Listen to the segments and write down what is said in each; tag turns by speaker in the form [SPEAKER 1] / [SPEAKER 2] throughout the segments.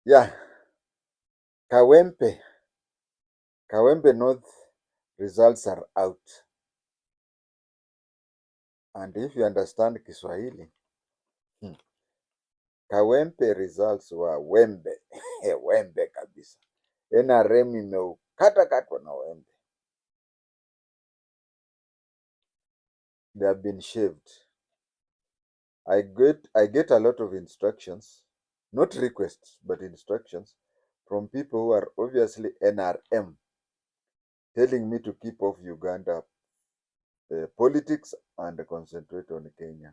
[SPEAKER 1] Yeah, Kawempe. Kawempe North results are out. And if you understand Kiswahili, hmm, Kawempe results were wembe. Wembe kabisa. NRM imeukata katwa na wembe. They have been shaved. I get a lot of instructions, not requests, but instructions from people who are obviously NRM, telling me to keep off Uganda politics and concentrate on Kenya.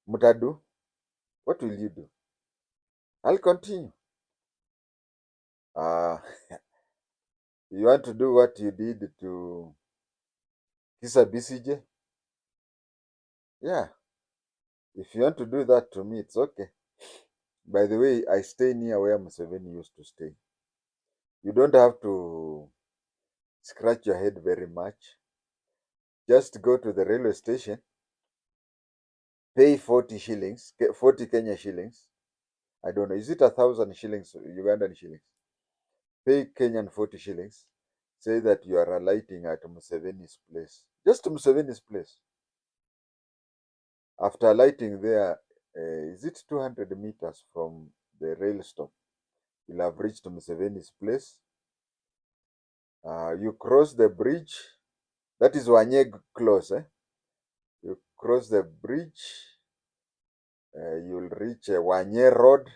[SPEAKER 1] Mutadu, what will you do? I'll continue. Uh, you want to do what you did to Kisa BCJ? Yeah. If you want to do that to me, it's okay. By the way, I stay near where Museveni used to stay. You don't have to scratch your head very much. Just go to the railway station, pay 40 shillings, 40 Kenya shillings. I don't know, is it 1,000 shillings, Ugandan shillings? Pay Kenyan 40 shillings. Say that you are alighting at Museveni's place. Just Museveni's place. After alighting there, is it 200 meters from the rail stop? You'll have reached Museveni's place. You cross the bridge. That is Wanyeg close. You cross the bridge. You'll reach Wanye Road,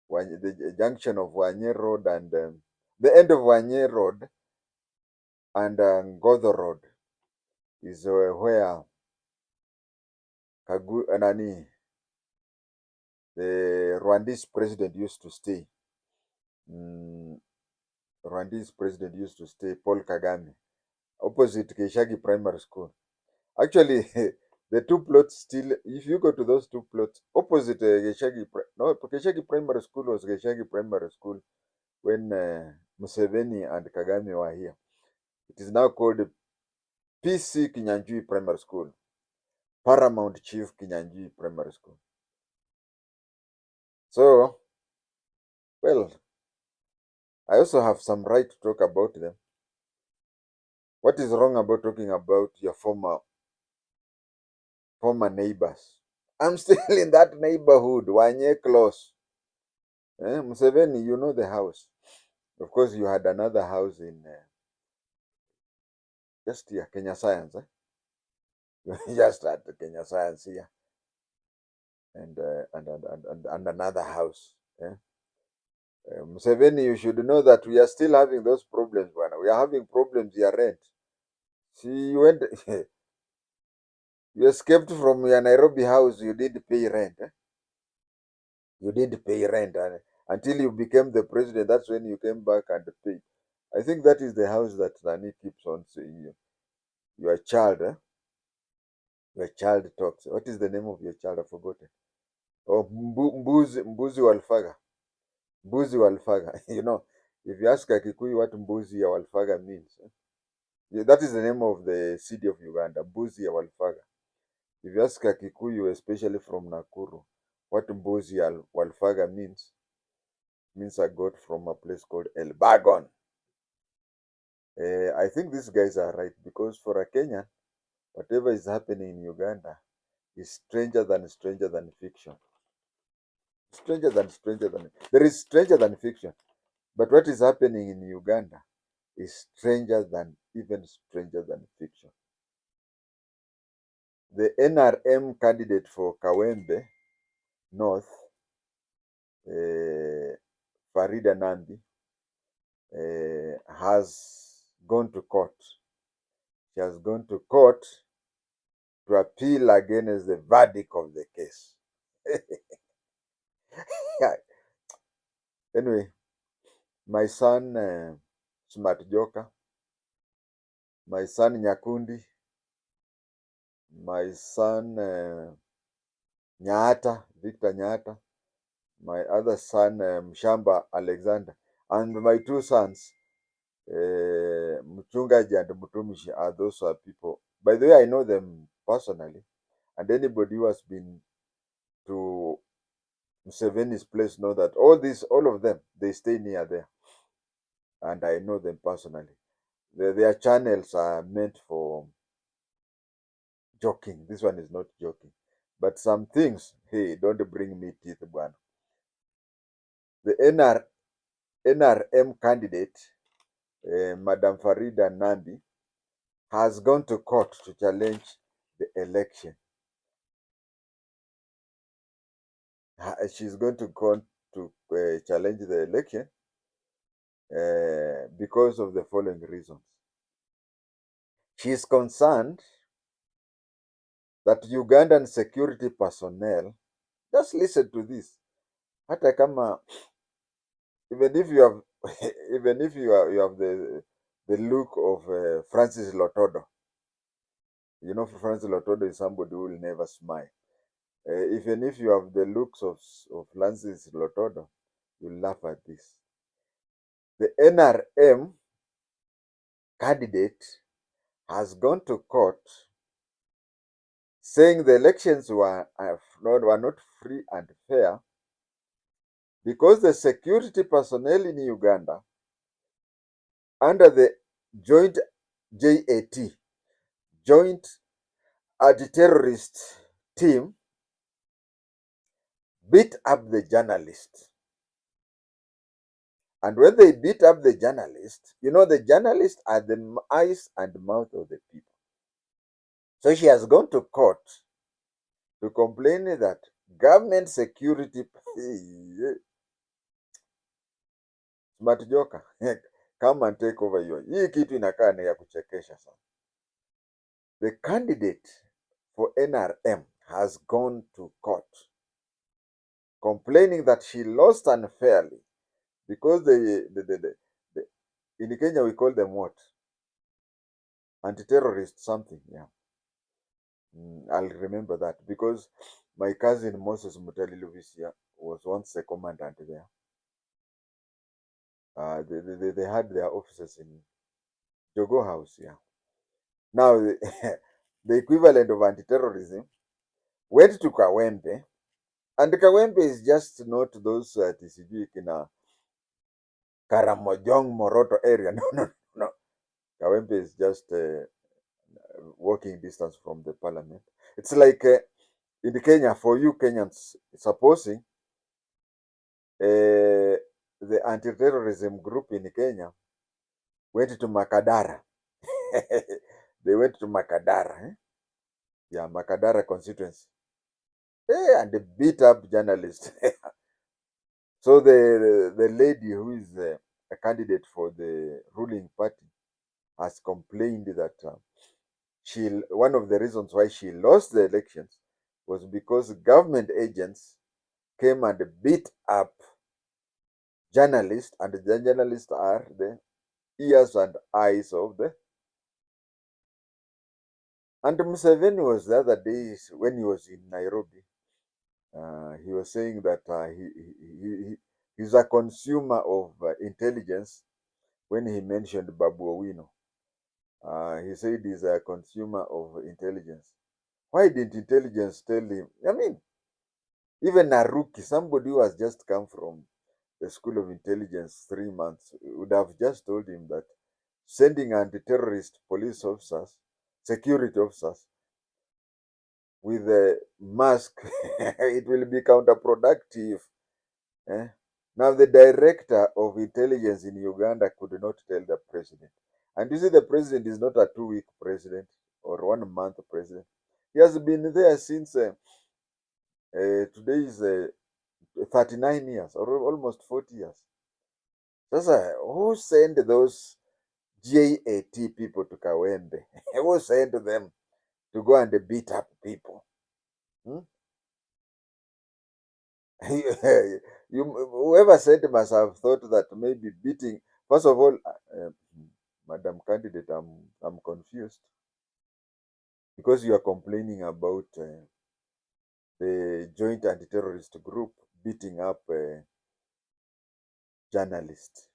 [SPEAKER 1] the junction of Wanye Road and the end of Wanye Road and Ngodho Road is where the Rwandese president used to stay. Rwandese president used to stay, Paul Kagame, opposite Keshagi Primary School. Actually, the two plots still, if you go to those two plots, opposite Keshagi Primary School was Keshagi Primary School when Museveni and Kagame were here. It is now called PC Kinyanjui Primary School, Paramount Chief Kinyanjui Primary School. So, well, I also have some right to talk about them. What is wrong about talking about your former neighbors? I'm still in that neighborhood, Wanye close. Museveni, you know the house. Of course, you had another house in just here, Kenya Science. Just at Kenya Science here, and another house. Museveni, you should know that we are still having those problems. We are having problems here, rent. See, you went, you escaped from your Nairobi house. You did pay rent. You did pay rent until you became the president. That's when you came back and paid. I think that is the house that Nani keeps on saying you. Your child, your child talks. What is the name of your child? I've forgotten. Oh, Mbuzi Walfaga. Mbuzi Walfaga. You know, if you ask a Kikuyu what Mbuzi ya Walfaga means, yeah, that is the name of the city of Uganda, Mbuzi ya Walfaga. If you ask a Kikuyu, especially from Nakuru, what Mbuzi ya Walfaga means a goat from a place called Elbagon. I think these guys are right because for a Kenyan, whatever is happening in Uganda is stranger than fiction. There is stranger than fiction. But what is happening in Uganda is even stranger than fiction. The NRM candidate for Kawempe North, Farida Nandi, has gone to court. She has gone to court to appeal against the verdict of the case. Anyway, my son Smart Joker, my son Nyakundi, my son Victor Nyata, my other son Mshamba Alexander, and my two sons Mchungaji and Mutumishi are those are people. By the way, I know them personally, and anybody who has been to Museveni's place know that all of them, they stay near there, and I know them personally. Their channels are meant for joking. This one is not joking, but some things, hey, don't bring me teeth, one. The NRM candidate, Madam Farida Nandi, has gone to court to challenge the election. She's going to court to challenge the election because of the following reasons. She is concerned that Ugandan security personnel, just listen to this, hata kama, even if you have even if you have the look of Francis Lotodo, you know, Francis Lotodo is somebody who will never smile. Even if you have the looks of Francis Lotodo, you laugh at this. The NRM candidate has gone to court saying the elections were not free and fair because the security personnel in Uganda under the joint JAT, Joint Anti-Terrorist Team, beat up the journalist. And when they beat up the journalist, you know, the journalists are the eyes and mouth of the people. So she has gone to court to complain that government security smart joker come and take over your. Hii kitu inakaa ni ya kuchekesha sana. The candidate for NRM has gone to court complaining that she lost unfairly because in Kenya we call them what? Anti-terrorist something, yeah. I'll remember that because my cousin Moses Mutali Luvisia was once a commandant there. They had their offices in Jogo House, yeah. Now, the equivalent of anti-terrorism went to Kawempe, and Kawempe is just not those TCG kina Karamojong, Moroto area. No. Kawempe is just walking distance from the parliament. It's like in Kenya, for you Kenyans, supposing the anti-terrorism group in Kenya went to Makadara. They went to Makadara, yeah, Makadara constituency, and they beat up journalists. So the lady who is a candidate for the ruling party has complained that one of the reasons why she lost the elections was because government agents came and beat up journalists, and the journalists are the ears and eyes of the. And Museveni was the other day when he was in Nairobi. He was saying that he's a consumer of intelligence when he mentioned Babu Owino. He said he's a consumer of intelligence. Why didn't intelligence tell him? I mean, even a rookie, somebody who has just come from the School of Intelligence 3 months, would have just told him that sending anti-terrorist police officers, security officers, with a mask, it will be counterproductive. Eh? Now, the director of intelligence in Uganda could not tell the president. And you see, the president is not a 2-week president or 1 month president. He has been there since today is 39 years or almost 40 years. Sasa, who sent those JAT people to Kawembe? Who sent them to go and beat up people? Hmm? Whoever sent must have thought that maybe beating. First of all, Madam Candidate, I'm confused because you are complaining about the joint anti-terrorist group beating up journalists.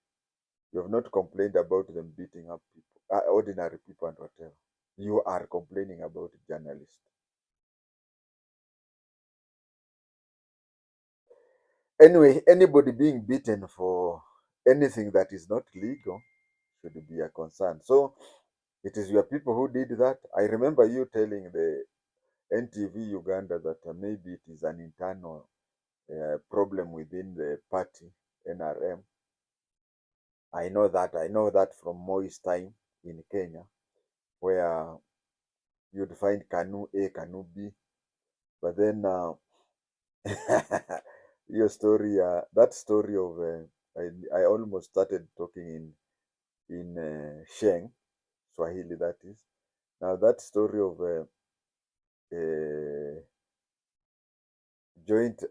[SPEAKER 1] You have not complained about them beating up people ordinary people and whatever. You are complaining about journalists. Anyway, anybody being beaten for anything that is not legal should be a concern. So it is your people who did that. I remember you telling the NTV Uganda that maybe it is an internal problem within the party, NRM. I know that. I know that from Moi's time in Kenya, where you'd find Kanu A, Kanu B. But then your story, that story of, I almost started talking in Sheng, Swahili, that is. Now that story of uh, joint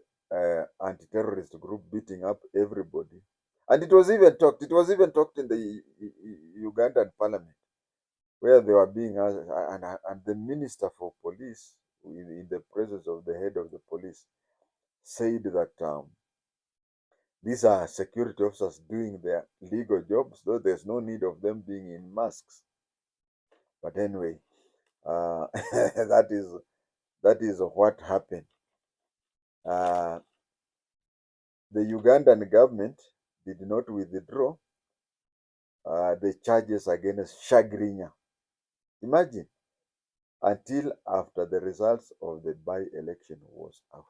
[SPEAKER 1] anti-terrorist group beating up everybody, and it was even talked. It was even talked in the Ugandan parliament, where they were being asked, and the minister for police, in the presence of the head of the police, said that these are security officers doing their legal jobs, though there's no need of them being in masks. But anyway, that is what happened. Uh, the Ugandan government did not withdraw the charges against Shagrinya. Imagine, until after the results of the by-election was out.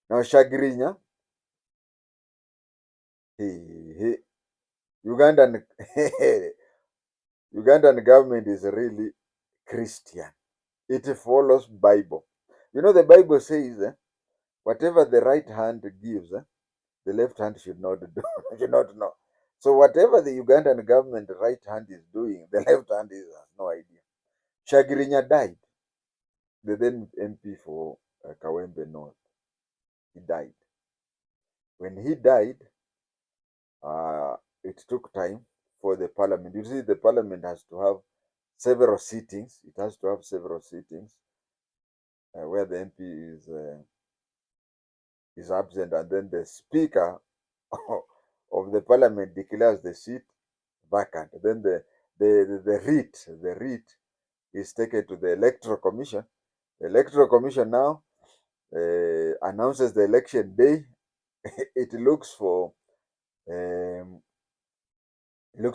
[SPEAKER 1] Now Shagrinya, he Ugandan Ugandan government is really Christian. It follows Bible. You know the Bible says, whatever the right hand gives, the left hand should not do, should not know. So whatever the Ugandan government right hand is doing, the left hand has no idea. Shagirinya died, the then MP for Kawembe North. He died. When he died, it took time for the parliament. You see, the parliament has to have several sittings. It has to have several sittings where the MP is absent, and then the speaker of the parliament declares the seat vacant. Then the writ is taken to the electoral commission. The electoral commission now announces the election day. It um, looks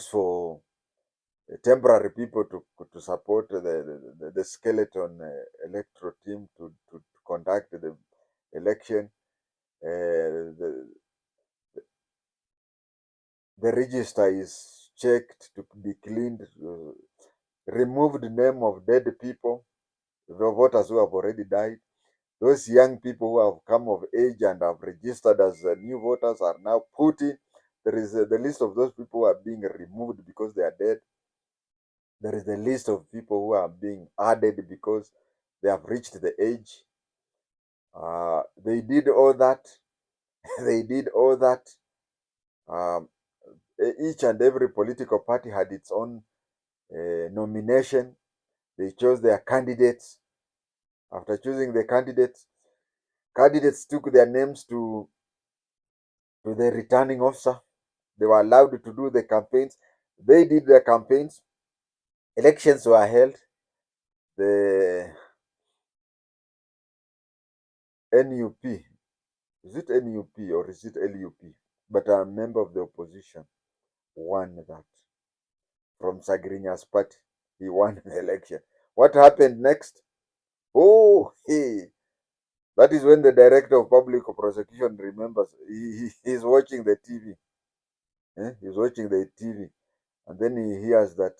[SPEAKER 1] for temporary people to support the skeleton electoral team to conduct the election. The register is checked to be cleaned, removed name of dead people, the voters who have already died. Those young people who have come of age and have registered as new voters are now put in. There is the list of those people who are being removed because they are dead. There is the list of people who are being added because they have reached the age. They did all that. They did all that. Um, each and every political party had its own nomination. They chose their candidates. After choosing the candidates took their names to the returning officer. They were allowed to do the campaigns. They did their campaigns. Elections were held. The NUP, is it NUP or is it LUP? But a member of the opposition won that from Sagrinya's party. He won the election. What happened next? Oh, that is when the director of public prosecution remembers. He's watching the TV. He's watching the TV. And then he hears that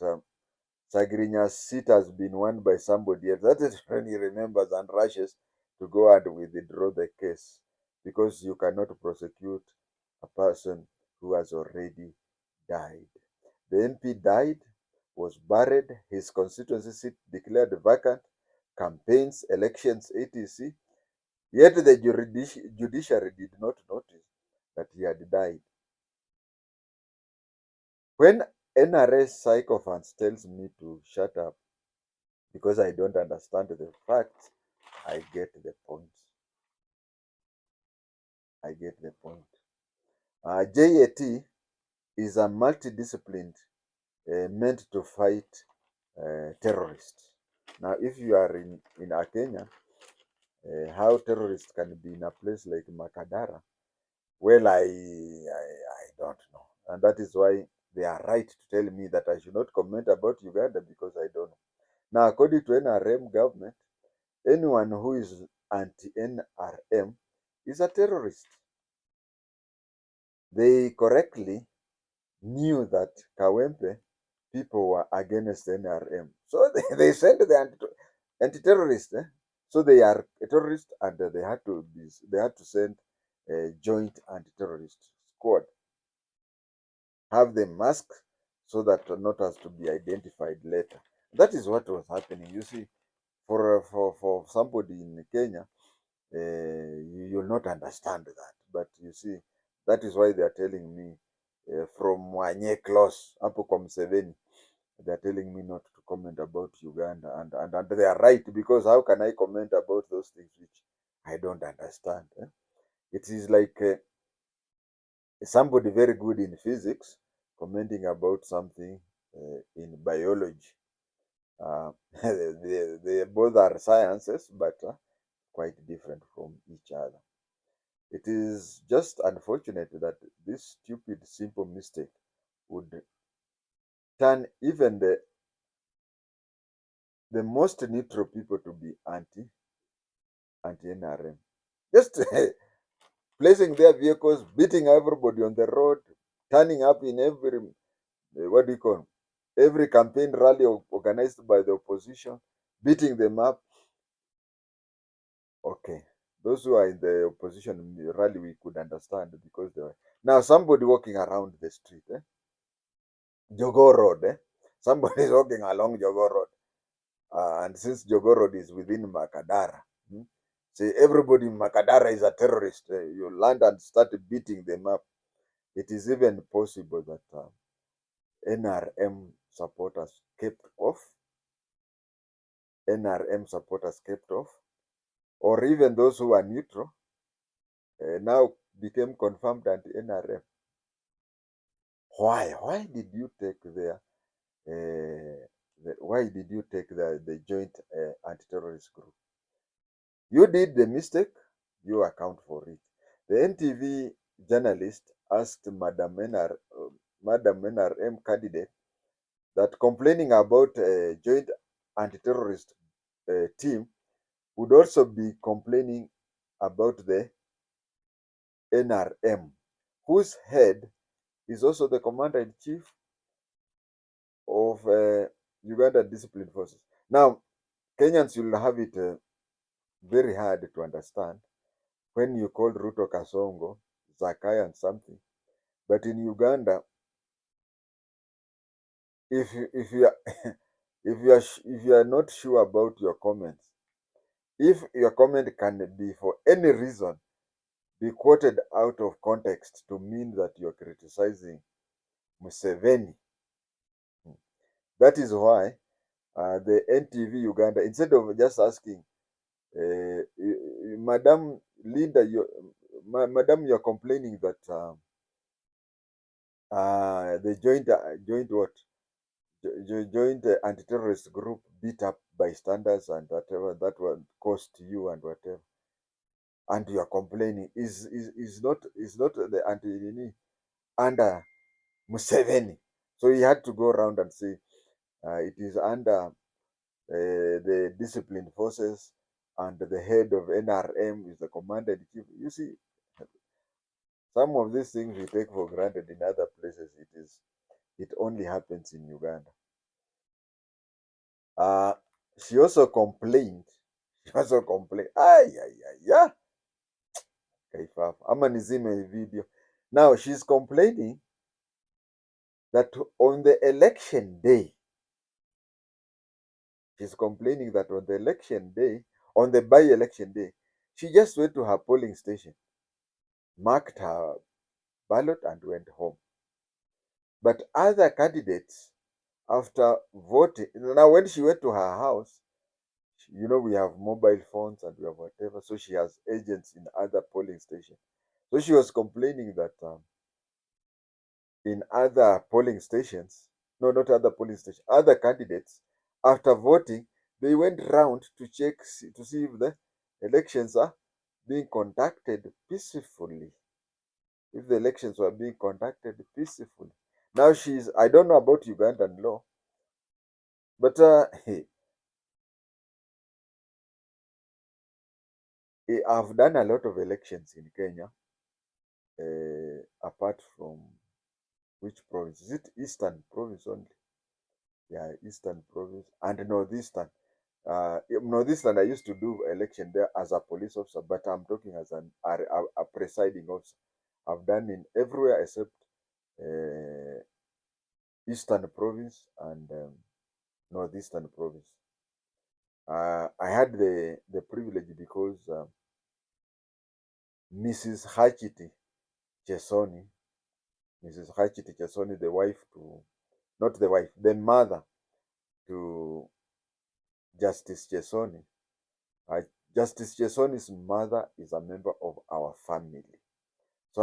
[SPEAKER 1] Sagrinya's seat has been won by somebody else. That is when he remembers and rushes to go and withdraw the case, because you cannot prosecute a person who has already died. The MP died, was buried, his constituency seat declared vacant, campaigns, elections, etc. Yet the judiciary did not notice that he had died. When NRS sycophants tells me to shut up because I don't understand the facts, I get the point. I get the point. JAT is a multidisciplined meant to fight terrorists. Now, if you are in Kenya, how terrorists can be in a place like Makadara, well, I don't know. And that is why they are right to tell me that I should not comment about Uganda because I don't know. Now, according to NRM government, anyone who is anti-NRM is a terrorist. They correctly knew that Kawempe people were against NRM. So they sent the anti-terrorists. So they are a terrorist and they had to send a joint anti-terrorist squad. Have them masked so that not as to be identified later. That is what was happening. You see, for somebody in Kenya, you'll not understand that. But you see, that is why they are telling me from Wanye close, hapo kwa Museveni, they are telling me not to comment about Uganda. And they are right, because how can I comment about those things which I don't understand? It is like somebody very good in physics commenting about something in biology. They both are sciences, but quite different from each other. It is just unfortunate that this stupid, simple mistake would turn even the most neutral people to be anti-NRM. Just placing their vehicles, beating everybody on the road, turning up in every what do you call every campaign rally organized by the opposition, beating them up. Okay, those who are in the opposition rally, we could understand because they were now somebody walking around the street, Jogo Road, somebody is walking along Jogo Road, and since Jogo Road is within Makadara, say everybody in Makadara is a terrorist. You land and start beating them up. It is even possible that NRM supporters kept off, NRM supporters kept off, or even those who are neutral now became confirmed anti-NRM. Why? Why did you take why did you take the joint anti-terrorist group? You did the mistake, you account for it. The NTV journalist asked Madam NRM candidate that complaining about a joint anti-terrorist team would also be complaining about the NRM, whose head is also the commander-in-chief of Uganda Discipline Forces. Now, Kenyans will have it very hard to understand when you call Ruto Kasongo, Zakai and something. But in Uganda, if you are if you are not sure about your comments, if your comment can be for any reason be quoted out of context to mean that you're criticizing Museveni, that is why the NTV Uganda, instead of just asking, Madam Linda, Madam, you're complaining that the joint what? Joined the anti-terrorist group beat up bystanders and whatever that one cost you and whatever, and you are complaining is not the anti under Museveni. So he had to go around and say it is under the disciplined forces, and the head of NRM is the commander in chief. You see, some of these things we take for granted in other places. It only happens in Uganda. Uh, she also complained. She also complained. Ay, ay, ay, yeah. Kaifafa. Ama nizime video. Now she's complaining that on the election day, she's complaining that on the election day, on the by-election day, she just went to her polling station, marked her ballot, and went home. But other candidates, after voting, now when she went to her house, we have mobile phones and we have whatever, so she has agents in other polling stations. So she was complaining that in other polling stations, no, not other polling stations, other candidates after voting, they went round to check to see if the elections are being conducted peacefully. If the elections were being conducted peacefully. Now I don't know about Ugandan law, but I've done a lot of elections in Kenya, apart from which province? Is it Eastern Province only? Yeah, Eastern Province and Northeastern. Northeastern, I used to do election there as a police officer, but I'm talking as a presiding officer. I've done in everywhere except uh, Eastern Province and Northeastern Province. I had the privilege because Mrs. Hachiti Chesoni, Mrs. Hachiti Chesoni, the wife to, not the wife, the mother to Justice Chesoni. Uh, Justice Chesoni's mother is a member of our family. So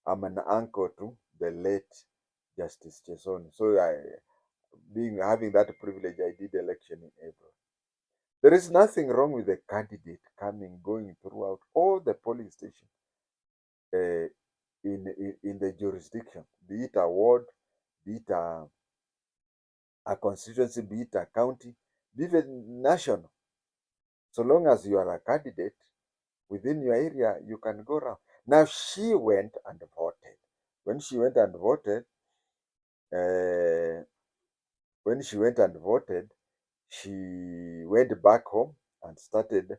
[SPEAKER 1] I'm an uncle to the late Justice Chesoni. So having that privilege, I did election in April. There is nothing wrong with the candidate going throughout all the polling stations uh, in the jurisdiction, be it a ward, be it a constituency, be it a county, be it national. So long as you are a candidate within your area, you can go around. Now she went and voted. When she went and voted, uh, when she went and voted, she went back home and started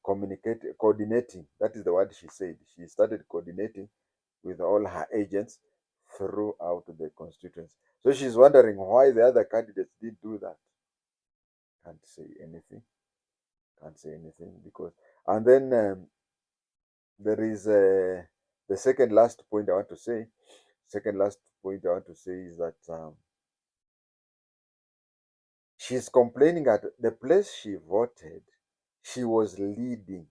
[SPEAKER 1] coordinating. That is the word she said. She started coordinating with all her agents throughout the constituency. So she's wondering why the other candidates did do that. Can't say anything. Can't say anything because. And then there is the second last point I want to say. Second last point I want to say is that she's complaining at the place she voted. She was leading.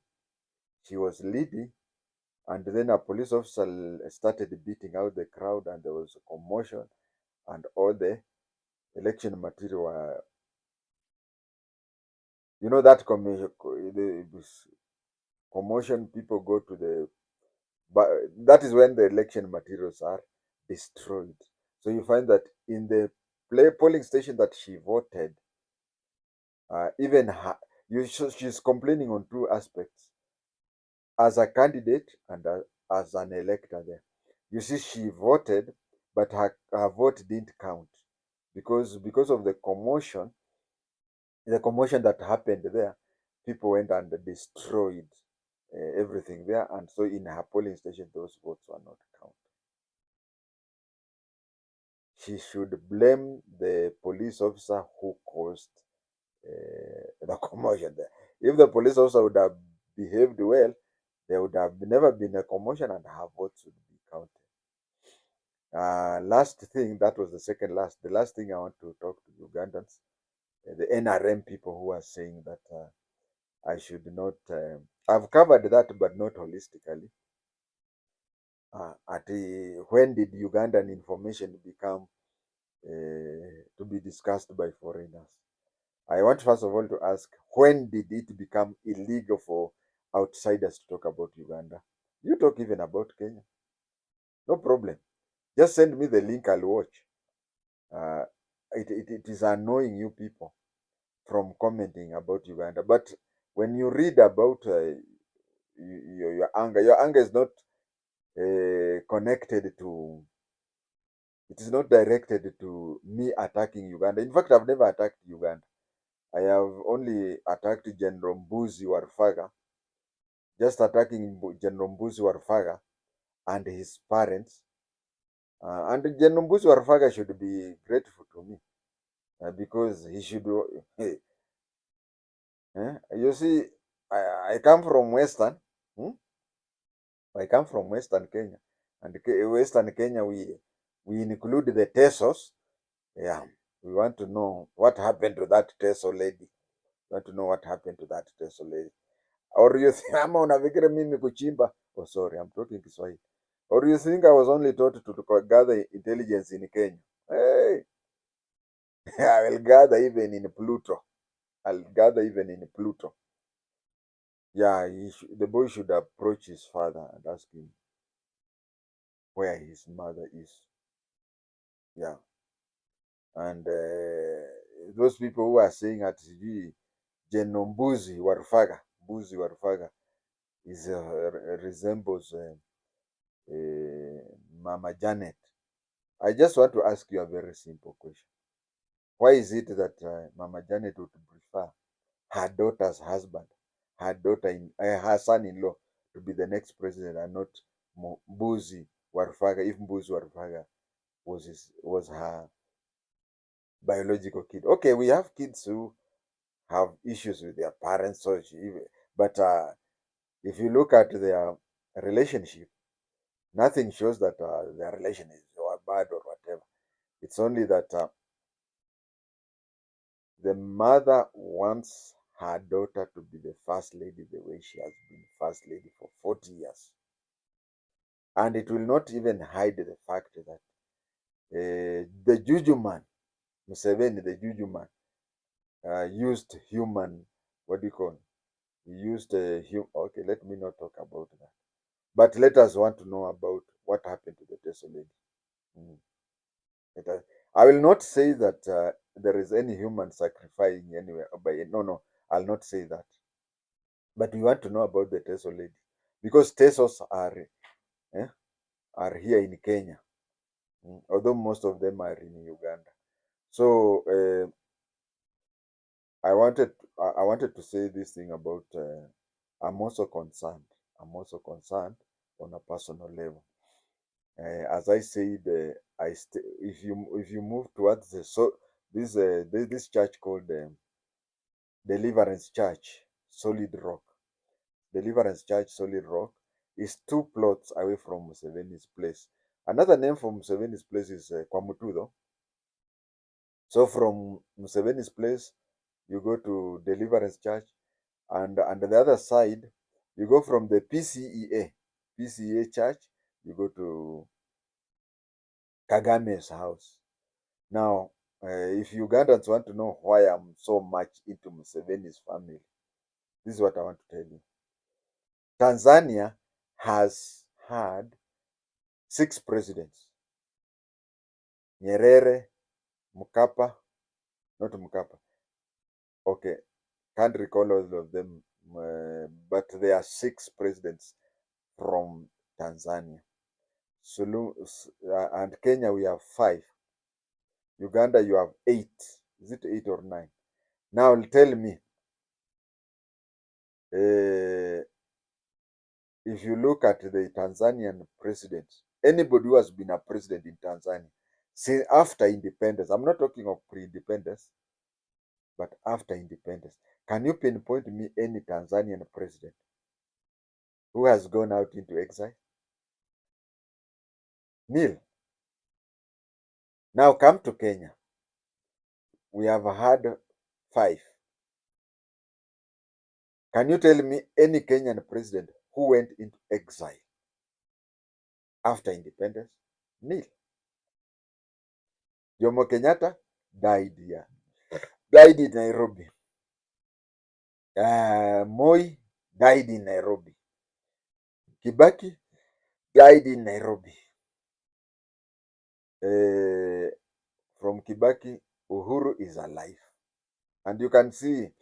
[SPEAKER 1] She was leading, and then a police officer started beating out the crowd, and there was a commotion, and all the election material were, that commotion, people go to but that is when the election materials are destroyed. So you find that in the polling station that she voted, even her, she's complaining on two aspects: as a candidate and as an elector. There, you see, she voted, but her vote didn't count because of the commotion that happened there. People went and destroyed everything there, and so in her polling station, those votes were not counted. She should blame the police officer who caused the commotion there. If the police officer would have behaved well, there would have never been a commotion and her votes would be counted. Last thing, that was the second last. The last thing I want to talk to Ugandans, the NRM people who are saying that I should not. I've covered that, but not holistically. When did Ugandan information become to be discussed by foreigners? I want first of all to ask, when did it become illegal for outsiders to talk about Uganda? You talk even about Kenya. No problem. Just send me the link, I'll watch. Uh, it is annoying you people from commenting about Uganda. But when you read about your anger is not connected to, it is not directed to me attacking Uganda. In fact, I've never attacked Uganda. I have only attacked General Mbuzi Warfaga, just attacking General Mbuzi Warfaga and his parents. And General Mbuzi Warfaga should be grateful to me because he should. You see, I come from Western. Hmm? I come from Western Kenya, and Western Kenya we include the Tesos. Yeah, we want to know what happened to that Teso lady. We want to know what happened to that Teso lady. Or you think ama unafikiri mimi kuchimba? Oh, sorry, I'm talking Kiswahili. Or you think I was only taught to gather intelligence in Kenya? Hey, I will gather even in Pluto. I'll gather even in Pluto. Yeah, the boy should approach his father and ask him where his mother is. Yeah, and those people who are saying at Genombuzi Warufaga, Buzi Warufaga, is resembles Mama Janet. I just want to ask you a very simple question. Why is it that Mama Janet would prefer her daughter's husband, her son-in-law, to be the next president and not Mbuzi Warufaga? If Mbuzi Warufaga was her biological kid. Okay, we have kids who have issues with their parents, but if you look at their relationship, nothing shows that their relation is bad or whatever. It's only that the mother wants her daughter to be the first lady the way she has been first lady for 40 years. And it will not even hide the fact that the Juju man, Museveni, the Juju man, used human, what do you call it? He used okay, let me not talk about that. But let us want to know about what happened to the Teso lady. Mm. I will not say that there is any human sacrificing anywhere. No, no, I'll not say that. But we want to know about the Teso lady because Tesos eh, are here in Kenya, although most of them are in Uganda. So I wanted to say this thing about. I'm also concerned. I'm also concerned on a personal level. As I said, if you move towards this church called Deliverance Church, Solid Rock. Deliverance Church, Solid Rock, is 2 plots away from Museveni's place. Another name for Museveni's place is Kwamutudo. So from Museveni's place, you go to Deliverance Church, and on the other side, you go from the PCEA Church, you go to Kagame's house. Now, if Ugandans want to know why I'm so much into Museveni's family, this is what I want to tell you. Tanzania has had 6 presidents. Nyerere, Mkapa, not Mkapa. Okay, can't recall all of them, but there are 6 presidents from Tanzania. And Kenya, we have 5. Uganda, you have 8. Is it 8 or 9? Now tell me, uh, if you look at the Tanzanian presidents, anybody who has been a president in Tanzania, since after independence, I'm not talking of pre-independence, but after independence, can you pinpoint me any Tanzanian president who has gone out into exile? Nil. Now come to Kenya. We have had 5. Can you tell me any Kenyan president who went into exile after independence? Nil. Jomo Kenyatta died here, died in Nairobi. Moi died in Nairobi. Kibaki died in Nairobi. From Kibaki, Uhuru is alive. And you can see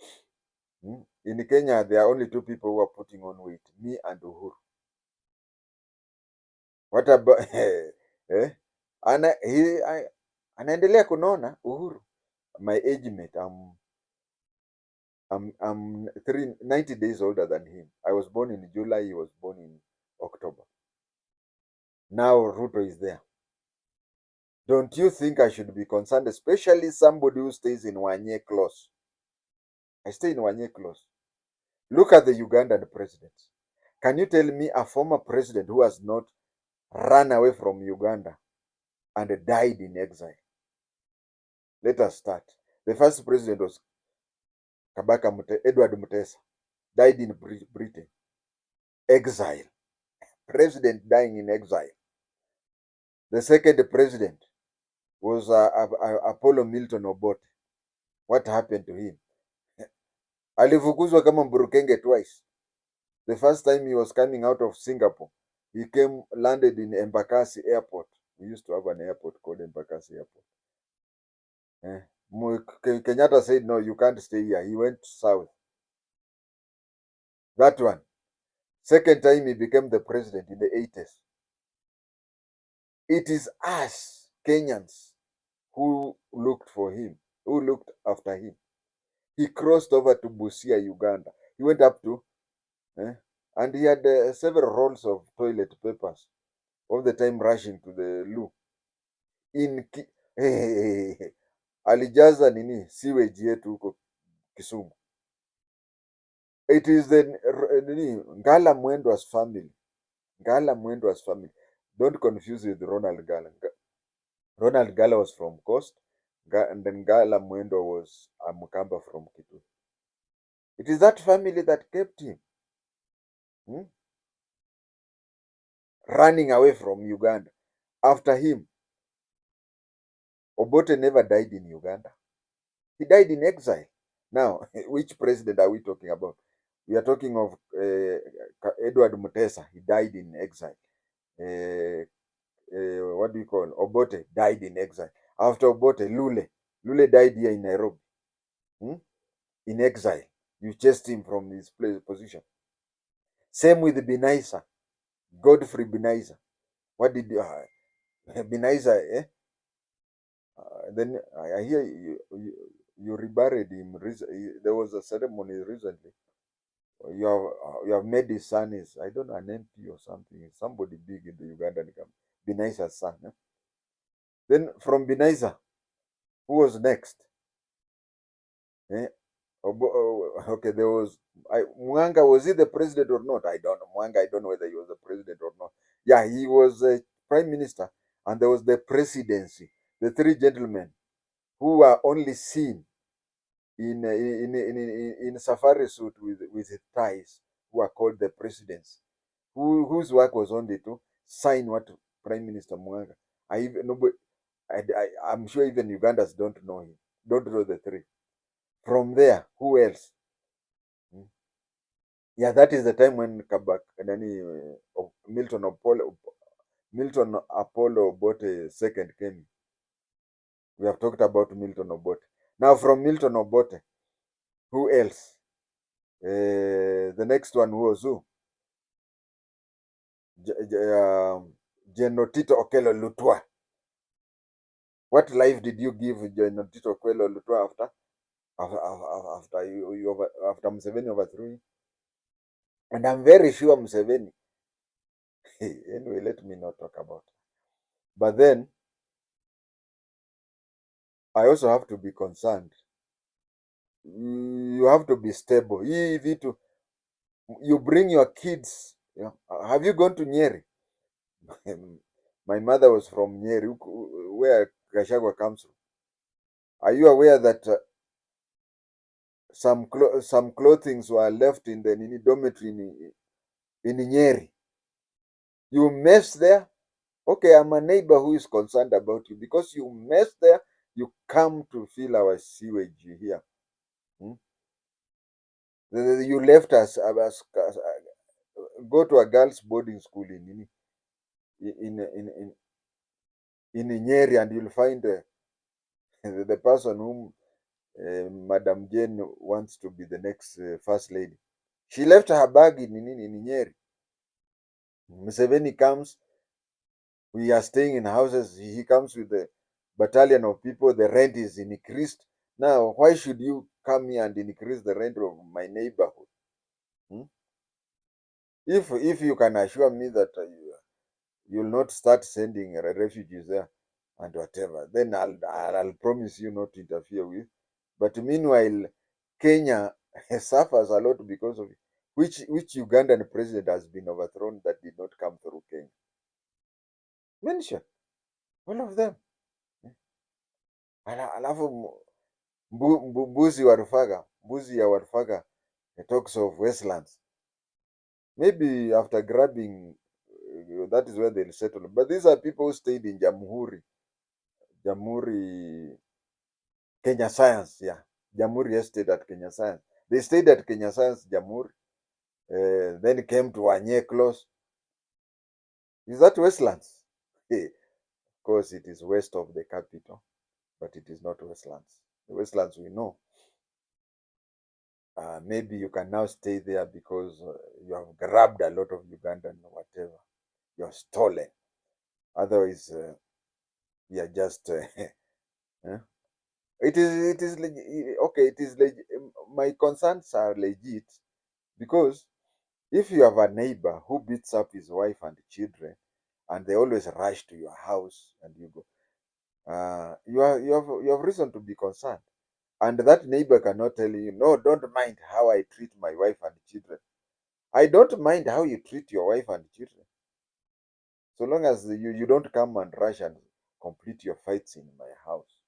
[SPEAKER 1] in Kenya, there are only 2 people who are putting on weight, me and Uhuru. What about anaendelea kunona Uhuru, my age mate. I'm 90 days older than him. I was born in July, he was born in October. Now Ruto is there. Don't you think I should be concerned, especially somebody who stays in Wanye close? I stay in Wanye close. Look at the Ugandan president. Can you tell me a former president who has not run away from Uganda and died in exile? Let us start. The first president was Edward Mutesa, died in Britain. Exile. President dying in exile. The second president was Apollo Milton Obote. What happened to him? Alifukuzwa kama Mburukenge twice. The first time he was coming out of Singapore, he landed in Embakasi Airport. We used to have an airport called Embakasi Airport. Kenyatta said, no, you can't stay here. He went south. That one. Second time he became the president in the 80s. It is us, Kenyans, who looked for him, who looked after him. He crossed over to Busia, Uganda. He went up to, and he had several rolls of toilet papers all the time rushing to the loo. Alijaza nini sewage yetu huko Kisumu. It is the Ngala Mwendo's family. Ngala Mwendo's family. Don't confuse with Ronald Gala. Ronald Gala was from Coast, and then Ngala Mwendo was a Mukamba from Kitu. It is that family that kept him running away from Uganda. After him, Obote never died in Uganda. He died in exile. Now, which president are we talking about? We are talking of Edward Mutesa. He died in exile. What do you call? Obote died in exile. After Obote, Lule died here in Nairobi, in exile. You chased him from his position. Same with Binaisa, Godfrey Binaisa. What did Binaisa? Then I hear you reburied him. There was a ceremony recently. You have made his son is, I don't know, an MP or something. Somebody big in the Ugandan camp. Binaisa's son. Then from Binaisa, who was next? Okay, there was Mwanga. Was he the president or not? I don't know. Mwanga, I don't know whether he was the president or not. Yeah, he was a prime minister, and there was the presidency. The three gentlemen who were only seen in safari suit with ties, who are called the presidents, whose work was only to sign what Prime Minister Mwanga. I'm sure even Ugandans don't know him, don't know the three. From there, who else? Yeah, that is the time when Milton Apollo Obote second came. We have talked about Milton Obote. Now from Milton Obote, who else? The next one was who? General Tito Okello Lutwa. What life did you give General Tito Okello Lutwa after Museveni overthrew? And I'm very sure Museveni. Anyway, let me not talk about it. But then I also have to be concerned. You have to be stable. You bring your kids. Have you gone to Nyeri? My mother was from Nyeri, where Gachagua comes from. Are you aware that some clothings were left in the dormitory in Nyeri? You mess there. Okay, I'm a neighbor who is concerned about you because you mess there. You come to fill our sewage here. You left us. Go to a girls' boarding school in Nyeri, and you'll find the person whom Madam Jane wants to be the next first lady. She left her bag in Nyeri. Museveni comes. We are staying in houses. He comes with a battalion of people. The rent is increased. Now, why should you come here and increase the rent of my neighborhood? If you can assure me that you'll not start sending refugees there and whatever, then I'll promise you not to interfere with. But meanwhile, Kenya suffers a lot because of it. Which Ugandan president has been overthrown that did not come through Kenya? Mention all of them. Alafu mbuzi ya Warufaga talks of Westlands. Maybe after grabbing, that is where they'll settle. But these are people who stayed in Jamhuri Jamhuri, Kenya Science, yeah. Jamhuri stayed at Kenya Science. They stayed at Kenya Science, Jamhuri. Then came to Wanye Close. Is that Westlands? Of course, it is west of the capital, but it is not Westlands. The Westlands we know. Maybe you can now stay there because you have grabbed a lot of Ugandan or whatever. You're stolen. Otherwise, you're just. Eh? It is okay. It is my concerns are legit because if you have a neighbor who beats up his wife and children, and they always rush to your house and you go, you have reason to be concerned. And that neighbor cannot tell you, no, don't mind how I treat my wife and children. I don't mind how you treat your wife and children, so long as you don't come and rush and complete your fights in my house.